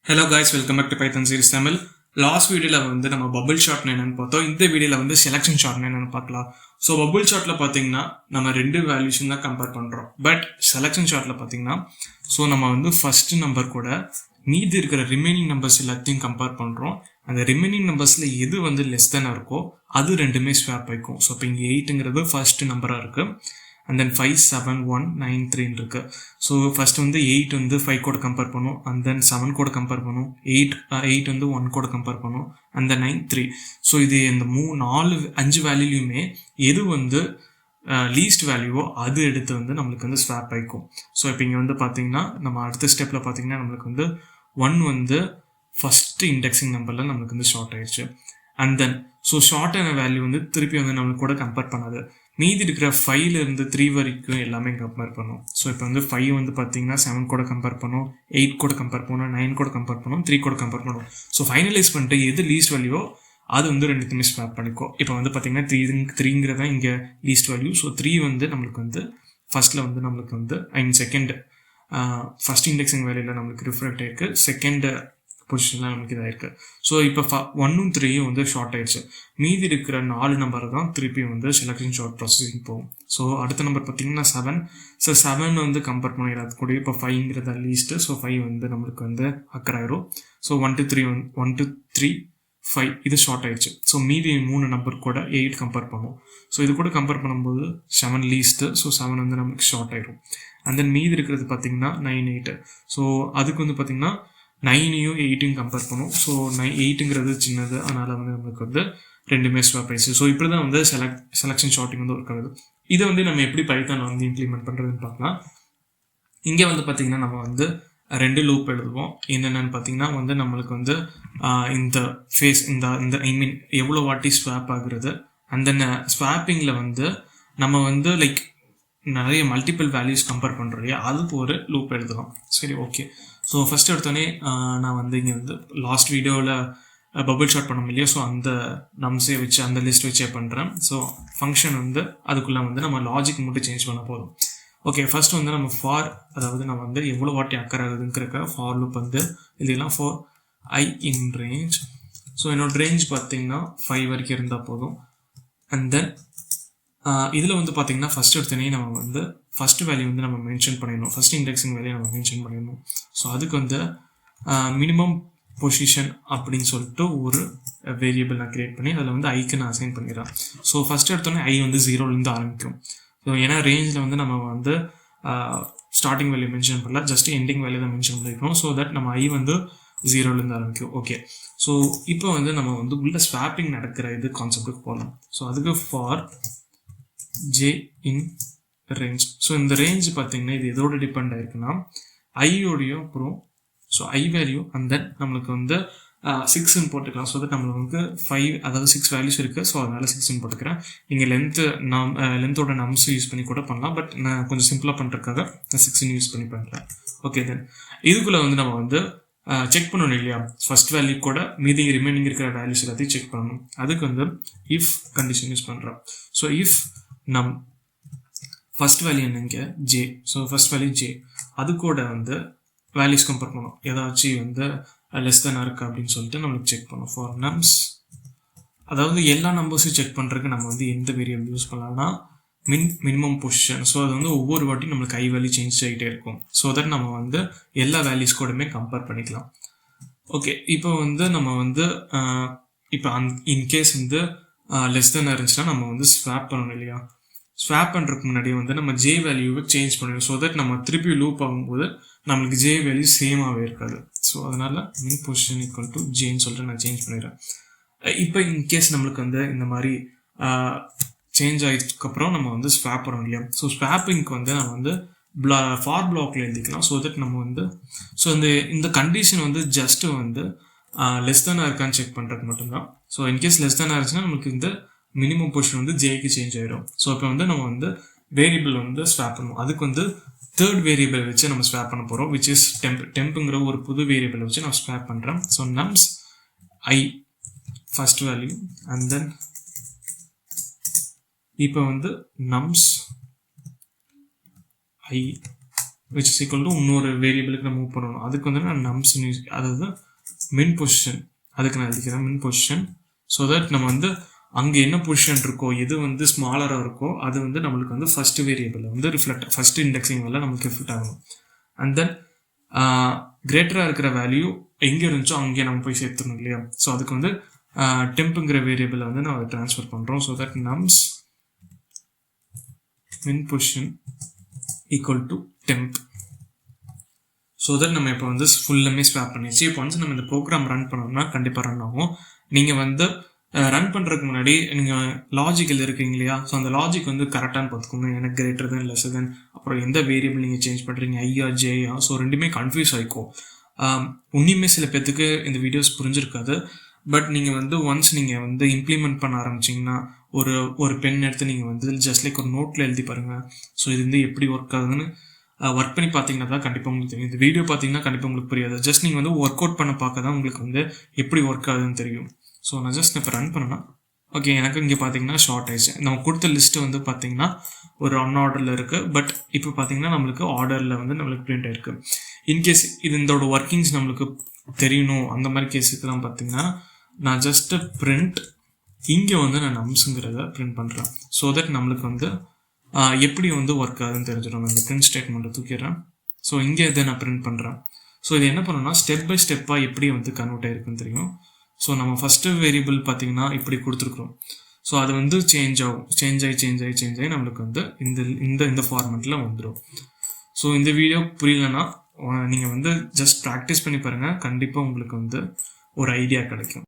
Hello guys, welcome back to Python series Tamil. Last வீடியோவில் வந்து நம்ம பபுள் ஷார்ட்னு என்னென்னு பார்த்தோம். இந்த வீடியோவில் வந்து செலெக்ஷன் ஷார்ட்னு என்னென்னு பார்க்கலாம். ஸோ பபுள் ஷார்ட்டில் பார்த்தீங்கன்னா நம்ம ரெண்டு வேல்யூஸும் தான் கம்பேர் பண்ணுறோம். பட் செலெக்ஷன் ஷார்ட்டில் பார்த்தீங்கன்னா நம்ம வந்து ஃபர்ஸ்ட் நம்பர் கூட மீதி இருக்கிற ரிமைனிங் நம்பர்ஸ் எல்லாத்தையும் கம்பேர் பண்ணுறோம். அந்த ரிமைனிங் நம்பர்ஸில் எது வந்து லெஸ் தேனாக இருக்கோ அது ரெண்டுமே ஸ்வாப் ஆகிக்கும். ஸோ இப்போ இங்கே 8ங்கிறது ஃபர்ஸ்ட் நம்பராக இருக்குது. and then 5, 7, 1, 9, 3 இருக்கு. ஸோ ஃபர்ஸ்ட் வந்து 8 வந்து 5 கூட கம்பேர் பண்ணும், and then 7 கூட கம்பேர் பண்ணும், 8 வந்து 1 கூட கம்பேர் பண்ணும், and then 9, 3. ஸோ இது இந்த 5 வேல்யூலையுமே எது வந்து லீஸ்ட் வேல்யூவோ அது எடுத்து வந்து நம்மளுக்கு வந்து ஸ்வாப் ஆகிக்கும். ஸோ இப்போ இங்கே வந்து பார்த்தீங்கன்னா நம்ம அடுத்த ஸ்டெப்பில் பார்த்தீங்கன்னா நம்மளுக்கு வந்து 1 வந்து ஃபஸ்ட்டு இண்டெக்ஸிங் நம்பரில் நம்மளுக்கு வந்து ஷார்ட் ஆயிடுச்சு. அண்ட் தென் ஸோ ஷார்ட் ஆன வேல்யூ வந்து திருப்பி வந்து நம்மளுக்கு கூட கம்பேர் பண்ணாது. மீதி இருக்கிற 5லேருந்து 3 வரைக்கும் எல்லாமே கம்பேர் பண்ணும். ஸோ இப்போ வந்து 5 வந்து பார்த்தீங்கன்னா 7 கூட கம்பேர் பண்ணும், 8 கூட கம்பேர் பண்ணும், 9 கூட கம்பேர் பண்ணும், 3 கூட கம்பேர் பண்ணும். ஸோ ஃபைனலைஸ் பண்ணிட்டு எது லீஸ்ட் வேல்யூவோ அது வந்து ரெண்டுத்துமே ஸ்வாப் பண்ணிக்கும். இப்போ வந்து பார்த்தீங்கன்னா 3ங்கிறதா இங்கே லீஸ்ட் வேல்யூ. ஸோ 3 வந்து நம்மளுக்கு வந்து ஃபர்ஸ்ட்டில் வந்து நம்மளுக்கு வந்து செகண்ட் ஃபர்ஸ்ட் இண்டெக்ஸிங் வேல்யூவில் நம்மளுக்கு ரிஃப்ளெக்ட் ஆயிருக்கு, செகண்ட் பொசிஷனில் நமக்கு இதாகிருக்கு. ஸோ இப்போ 1ம் 3யும் வந்து ஷார்ட் ஆயிடுச்சு. மீதி இருக்கிற 4 நம்பர் தான் திருப்பி வந்து செலக்ஷன் ஷார்ட் ப்ராசஸிங் போகும். ஸோ அடுத்த நம்பர் பார்த்தீங்கன்னா 7. ஸோ 7 வந்து கம்பேர் பண்ணிடாது கூட இப்போ 5ங்கிறது லீஸ்ட்டு. ஸோ 5 வந்து நம்மளுக்கு வந்து அக்கறாயிரும். ஸோ 1 to 3 5 இது ஷார்ட் ஆயிடுச்சு. ஸோ மீதி 3 நம்பர் கூட 8 கம்பேர் பண்ணும். ஸோ இது கூட கம்பேர் பண்ணும்போது 7 லீஸ்ட்டு. ஸோ 7 வந்து நமக்கு ஷார்ட் ஆயிடும். அண்ட் தென் மீதி இருக்கிறது பார்த்தீங்கன்னா 9, 8. ஸோ அதுக்கு வந்து பார்த்தீங்கன்னா 9யும் 8யும் கம்பேர் பண்ணும். ஸோ 8ங்கிறது சின்னது, அதனால் வந்து நம்மளுக்கு வந்து ரெண்டுமே ஸ்வாப் ஆயிடுச்சு. ஸோ இப்படி தான் வந்து செலக்ஷன் ஷார்ட்டிங் வந்து ஒர்க் ஆகுது. இதை வந்து நம்ம எப்படி பைத்தானில் வந்து இம்ப்ளிமெண்ட் பண்ணுறதுன்னு பார்க்கலாம். இங்கே வந்து பார்த்திங்கன்னா நம்ம வந்து 2 லூப் எழுதுவோம். என்னென்னு பார்த்தீங்கன்னா வந்து நம்மளுக்கு வந்து இந்த ஃபேஸ் இந்த எவ்வளோ வாட்டி ஸ்வாப் ஆகுறது, அந்த ஸ்வாப்பிங்கில் வந்து நம்ம வந்து லைக் நிறைய மல்டிபிள் வேல்யூஸ் கம்பேர் பண்ணுறோம் இல்லையா, அதுக்கு ஒரு லூப் எழுதலாம். சரி, ஓகே. ஸோ ஃபஸ்ட் எடுத்தோடனே நான் வந்து இங்கே வந்து லாஸ்ட் வீடியோவில் பபுள் ஷார்ட் பண்ணோம் இல்லையா, ஸோ அந்த நம்ஸே வச்சு அந்த லிஸ்ட் வச்சே பண்ணுறேன். ஸோ ஃபங்க்ஷன் வந்து அதுக்குள்ளே வந்து நம்ம லாஜிக் மட்டும் சேஞ்ச் பண்ண போதும். ஓகே, ஃபர்ஸ்ட் வந்து நம்ம ஃபார், அதாவது நம்ம வந்து எவ்வளோ வாட்டி அக்கர் ஆகுதுங்கிற ஃபார் லூப் வந்து இதெல்லாம் for I in range. So என்னோட ரேஞ்ச் பார்த்தீங்கன்னா 5 வரைக்கும் இருந்தால் போதும். அண்ட் தென் இதில் வந்து பார்த்தீங்கன்னா ஃபஸ்ட் எடுத்தனே நம்ம வந்து ஃபஸ்ட் வேல்யூ வந்து நம்ம மென்ஷன் பண்ணிடணும், ஃபஸ்ட் இண்டெக்ஸிங் வேல்யூ நம்ம மென்ஷன் பண்ணிடணும். ஸோ அதுக்கு வந்து மினிமம் பொசிஷன் அப்படின்னு சொல்லிட்டு ஒரு வேரியபிள் நான் க்ரியேட் பண்ணி அதில் வந்து ஐக்கு நான் அசைன் பண்ணிடுறேன். ஸோ ஃபஸ்ட் எடுத்தோடனே ஐ வந்து 0லேருந்து ஆரம்பிக்கும். ஸோ ஏன்னா ரேஞ்சில் வந்து நம்ம வந்து ஸ்டார்டிங் வேல்யூ மென்ஷன் பண்ணல, ஜஸ்ட் எண்டிங் வேல்யூ தான் மென்ஷன் பண்ணியிருக்கணும். ஸோ தட் நம்ம ஐ வந்து 0லேருந்து ஆரம்பிக்கும். ஓகே, ஸோ இப்போ வந்து நம்ம வந்து உள்ள ஸ்வாப்பிங் நடக்கிற இது கான்செப்டுக்கு போகலாம். ஸோ அதுக்கு for j in range. So இந்த ரேஞ்ச் பார்த்தீங்கன்னா இது எதோட டிபெண்ட் ஆயிருக்குன்னா ஐயோடையும் அப்புறம் so I value and then நம்மளுக்கு வந்து 6ன்னு போட்டுக்கலாம். ஸோ தட் நம்மளுக்கு வந்து 5, அதாவது 6 வேல்யூஸ் இருக்குது. ஸோ அதனால் 6ன்னு போட்டுக்கிறேன். நீங்கள் லென்த்தோட நம்ஸ் யூஸ் பண்ணி கூட பண்ணலாம், பட் நான் கொஞ்சம் சிம்பிளாக பண்ணுறதுக்காக நான் 6ன்னு யூஸ் பண்ணி பண்ணுறேன். ஓகே, தென் இதுக்குள்ளே வந்து நம்ம வந்து செக் பண்ணணும் இல்லையா, ஃபர்ஸ்ட் வேல்யூ கூட மீதி ரிமைனிங் இருக்கிற வேல்யூஸ் எல்லாத்தையும் செக் பண்ணணும். அதுக்கு வந்து இஃப் கண்டிஷன் யூஸ் பண்ணுறோம். ஸோ இஃப் நம் ஃபர்ஸ்ட் வேல்யூ என்னங்க J. So first value J, அது கூட வந்து வேல்யூஸ் கம்பேர் பண்ணணும், ஏதாச்சும் வந்து லெஸ் தேனாக இருக்குது அப்படின்னு சொல்லிட்டு நம்மளுக்கு செக் பண்ணணும். ஃபார் நம்ஸ், அதாவது எல்லா நம்பர்ஸையும் செக் பண்ணுறதுக்கு நம்ம வந்து எந்த வேரியபிள் யூஸ் பண்ணலாம்னா மினிமம் பொசிஷன். ஸோ அது வந்து ஒவ்வொரு வாட்டியும் நம்மளுக்கு ஐ வேல்யூ சேஞ்ச் ஆகிட்டே இருக்கும். ஸோ தட் நம்ம வந்து எல்லா வேல்யூஸ் கூடமே கம்பேர் பண்ணிக்கலாம். ஓகே, இப்போ வந்து நம்ம வந்து இப்போ இன்கேஸ் வந்து லெஸ் தேனாக இருந்துச்சுன்னா நம்ம வந்து ஸ்வாப் பண்ணணும் இல்லையா. ஸ்வாப் பண்ணுறதுக்கு முன்னாடியே வந்து நம்ம ஜே வேல்யூவை சேஞ்ச் பண்ணிடுவோம். ஸோ தட் நம்ம திருப்பி லூப் ஆகும்போது நம்மளுக்கு ஜே வேல்யூ சேமாகவே இருக்காது. ஸோ அதனால் மின் பொசிஷன் ஈக்குவல் டு ஜேன்னு சொல்லிட்டு நான் சேஞ்ச் பண்ணிடுறேன். இப்போ இன்கேஸ் நம்மளுக்கு வந்து இந்த மாதிரி சேஞ்ச் ஆகிடுச்சுக்கப்புறம் நம்ம வந்து ஸ்வாப் பண்ணோம் இல்லையா. ஸோ ஸ்வாப்பிங்க்கு வந்து நம்ம வந்து ஃபார் பிளாக்ல எழுதிக்கலாம். ஸோ தட் நம்ம வந்து ஸோ இந்த கண்டிஷன் வந்து ஜஸ்ட் வந்து லெஸ் தானாக இருக்கான்னு செக் பண்ணுறது மட்டும்தான். ஸோ இன்கேஸ் லெஸ் தானாக இருந்துச்சுன்னா நம்மளுக்கு இந்த மினிமம் பொசிஷன் வந்து ஜேக்கு சேஞ்ச் ஆயிடும். ஸோ இப்போ வந்து நம்ம வந்து வேரியபிள் வந்து ஸ்வாப் பண்ணுவோம். அதுக்கு வந்து தேர்ட் வேரியபிள் வச்சு நம்ம ஸ்வாப் பண்ண போகிறோம், விச் இஸ் டெம்ப்புங்கிற ஒரு புது வேரியபிள் வச்சு நான் ஸ்வாப் பண்ணுறேன். So nums I first value and then இப்போ வந்து nums I which is equal to இன்னொரு வேரியபிளுக்கு நான் மூவ் பண்ணணும். அதுக்கு வந்து நான் நம்ஸ் அதாவது மின் பொசிஷன் அதுக்கு நான் எழுதிக்கிறேன் மின் பொசிஷன். ஸோ தட் நம்ம வந்து அங்கே என்ன பொசிஷன் இருக்கோ எது வந்து ஸ்மாலராக இருக்கோ அது வந்து நம்மளுக்கு வந்து ஃபர்ஸ்ட் வேரியபிள் வந்து ரிஃப்ளெக்ட் ஃபர்ஸ்ட் இண்டெக்ஸிங் வேலை நமக்கு ரிஃப்ளெக்ட் ஆகணும். அண்ட் தென் கிரேட்டராக இருக்கிற வேல்யூ எங்கே இருந்துச்சோ அங்கே நம்ம போய் சேர்த்துணும் இல்லையா. ஸோ அதுக்கு வந்து டெம்புங்கிற வேரியபிளை வந்து நம்ம ட்ரான்ஸ்ஃபர் பண்ணுறோம். ஸோ தட் நம்ஸ் மின் position equal to temp. So that நம்ம இப்போ வந்து ஃபுல்லாமே ஸ்வாப் பண்ணிடுச்சு. இப்போ வந்து நம்ம இந்த ப்ரோக்ராம் ரன் பண்ணோம்னா கண்டிப்பாக ரன் ஆகும். நீங்கள் வந்து ரன் பண்ணுறதுக்கு முன்னாடி நீங்கள் லாஜிக்கல் இருக்கீங்க இல்லையா. ஸோ அந்த லாஜிக் வந்து கரெக்டானு பார்த்துக்கோங்க. எனக்கு கிரேட்டர் தென் லெஸ் தென் அப்புறம் எந்த வேரியபிள் நீங்கள் சேஞ்ச் பண்ணுறீங்க ஐயா ஜேயா. ஸோ ரெண்டுமே கன்ஃபியூஸ் ஆகிக்கும். உன்னியுமே சில பேர்த்துக்கு இந்த வீடியோஸ் புரிஞ்சிருக்காது. பட் நீங்கள் வந்து ஒன்ஸ் நீங்கள் வந்து இம்ப்ளிமெண்ட் பண்ண ஆரம்பிச்சிங்கன்னா ஒரு பென் எடுத்து நீங்கள் வந்து ஜஸ்ட் லைக் ஒரு நோட்டில் எழுதி பாருங்கள். ஸோ இது வந்து எப்படி ஒர்க் ஆகுதுன்னு ஒர்க் பண்ணி பார்த்தீங்கன்னா தான் கண்டிப்பாக உங்களுக்கு தெரியும். இந்த வீடியோ பார்த்தீங்கன்னா கண்டிப்பாக உங்களுக்கு புரியாது. ஜஸ்ட் நீங்கள் வந்து ஒர்க் அவுட் பண்ண பார்க்க தான் உங்களுக்கு வந்து எப்படி ஒர்க் ஆகுதுன்னு தெரியும். ஸோ நான் ஜஸ்ட் இப்போ ரன் பண்ணேன்னா ஓகே எனக்கு இங்கே பார்த்தீங்கன்னா ஷார்ட் ஆயிடுச்சு. நம்ம கொடுத்த லிஸ்ட்டு வந்து பார்த்தீங்கன்னா ஒரு அன்ஆர்டரில் இருக்குது. பட் இப்போ பார்த்தீங்கன்னா நம்மளுக்கு ஆர்டரில் வந்து நம்மளுக்கு பிரிண்ட் ஆயிருக்கு. இன்கேஸ் இதோட ஒர்க்கிங்ஸ் நம்மளுக்கு தெரியணும் அந்த மாதிரி கேஸுக்கெல்லாம் பார்த்தீங்கன்னா நான் ஜஸ்ட்டு பிரிண்ட் இங்கே வந்து நான் நம்ஸுங்கிறத பிரிண்ட் பண்ணுறேன். ஸோ தட் நம்மளுக்கு வந்து எப்படி வந்து ஒர்க் ஆகுதுன்னு தெரிஞ்சிடும். இந்த பிரிண்ட் ஸ்டேட்மெண்ட்டை தூக்கிடுறேன். ஸோ இங்கே இதை நான் பிரிண்ட் பண்ணுறேன். ஸோ இது என்ன பண்ணணும்னா ஸ்டெப் பை ஸ்டெப்பாக எப்படி வந்து கன்வெர்ட் ஆகிருக்குன்னு தெரியும். ஸோ நம்ம ஃபஸ்ட்டு வேரியபிள் பார்த்தீங்கன்னா இப்படி கொடுத்துருக்குறோம். ஸோ அது வந்து சேஞ்ச் ஆகும். சேஞ்ச் ஆகி நம்மளுக்கு வந்து இந்த ஃபார்மெட்டில் வந்துடும். ஸோ இந்த வீடியோ புரியலன்னா நீங்கள் வந்து ஜஸ்ட் ப்ராக்டிஸ் பண்ணி பாருங்கள். கண்டிப்பாக உங்களுக்கு வந்து ஒரு ஐடியா கிடைக்கும்.